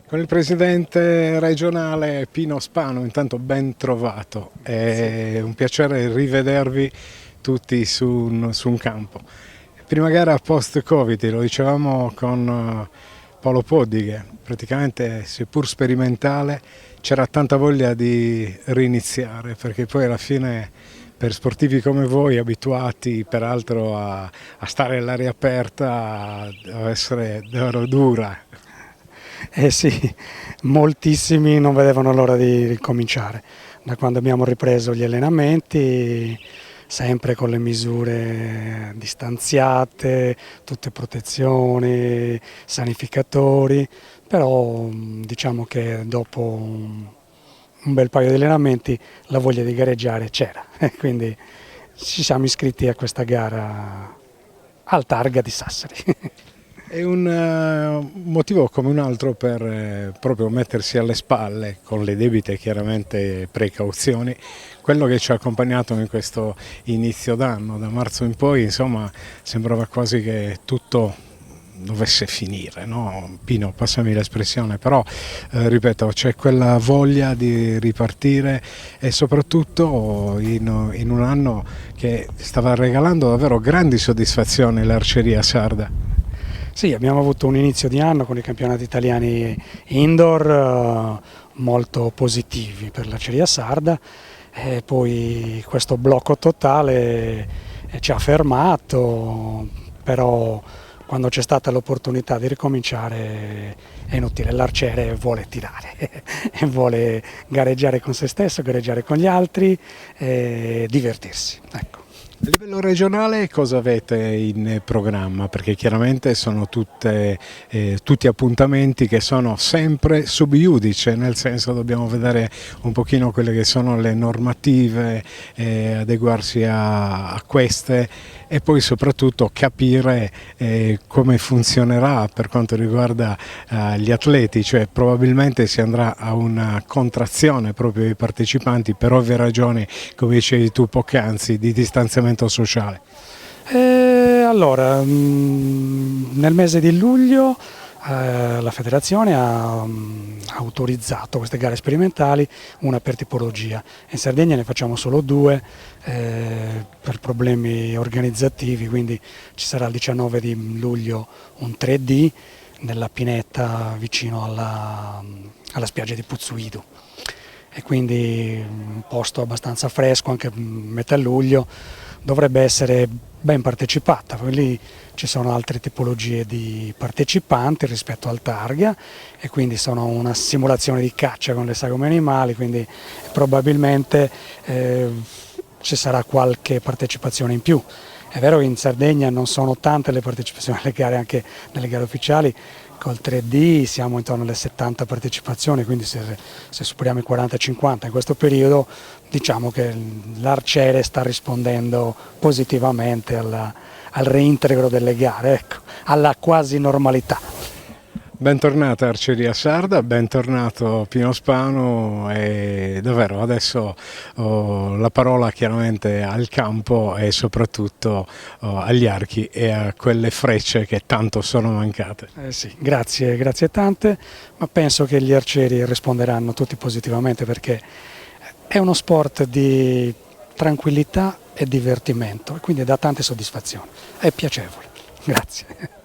Con il presidente regionale Pino Spano, intanto ben trovato, è un piacere rivedervi tutti su un campo. Prima gara post-Covid, lo dicevamo con Paolo Poddighe, praticamente seppur sperimentale c'era tanta voglia di riniziare, perché poi alla fine per sportivi come voi, abituati peraltro a stare all'aria aperta, deve essere davvero dura. Eh sì, moltissimi non vedevano l'ora di ricominciare. Da quando abbiamo ripreso gli allenamenti, sempre con le misure distanziate, tutte protezioni, sanificatori, però diciamo che dopo un bel paio di allenamenti la voglia di gareggiare c'era, quindi ci siamo iscritti a questa gara al Targa di Sassari. È un motivo come un altro per proprio mettersi alle spalle, con le debite chiaramente precauzioni, quello che ci ha accompagnato in questo inizio d'anno. Da marzo in poi, insomma, sembrava quasi che tutto dovesse finire, no? Pino, passami l'espressione, però ripeto, c'è quella voglia di ripartire e soprattutto in un anno che stava regalando davvero grandi soddisfazioni all'Arceria Sarda. Sì, abbiamo avuto un inizio di anno con i campionati italiani indoor molto positivi per l'Arceria Sarda e poi questo blocco totale ci ha fermato, però quando c'è stata l'opportunità di ricominciare è inutile, l'arciere vuole tirare, vuole gareggiare con se stesso, gareggiare con gli altri e divertirsi. Ecco. A livello regionale cosa avete in programma? Perché chiaramente sono tutti appuntamenti che sono sempre sub iudice, nel senso dobbiamo vedere un pochino quelle che sono le normative, adeguarsi a queste e poi soprattutto capire come funzionerà per quanto riguarda gli atleti, cioè probabilmente si andrà a una contrazione proprio dei partecipanti per ovvie ragioni, come dicevi tu poc'anzi, di distanziamento sociale. Allora, nel mese di luglio la federazione ha autorizzato queste gare sperimentali, una per tipologia. In Sardegna ne facciamo solo due per problemi organizzativi, quindi ci sarà il 19 di luglio un 3D nella pineta vicino alla spiaggia di Puzzuidu. E quindi un posto abbastanza fresco, anche metà luglio, dovrebbe essere ben partecipata. Poi lì ci sono altre tipologie di partecipanti rispetto al Targa e quindi sono una simulazione di caccia con le sagome animali, quindi probabilmente ci sarà qualche partecipazione in più. È vero che in Sardegna non sono tante le partecipazioni alle gare, anche nelle gare ufficiali, col 3D siamo intorno alle 70 partecipazioni, quindi se superiamo i 40-50 in questo periodo diciamo che l'arciere sta rispondendo positivamente al reintegro delle gare, ecco, alla quasi normalità. Bentornata Arceria Sarda, bentornato Pino Spano e davvero adesso la parola chiaramente al campo e soprattutto agli archi e a quelle frecce che tanto sono mancate. Sì, grazie tante, ma penso che gli arcieri risponderanno tutti positivamente perché è uno sport di tranquillità e divertimento e quindi dà tante soddisfazioni, è piacevole. Grazie.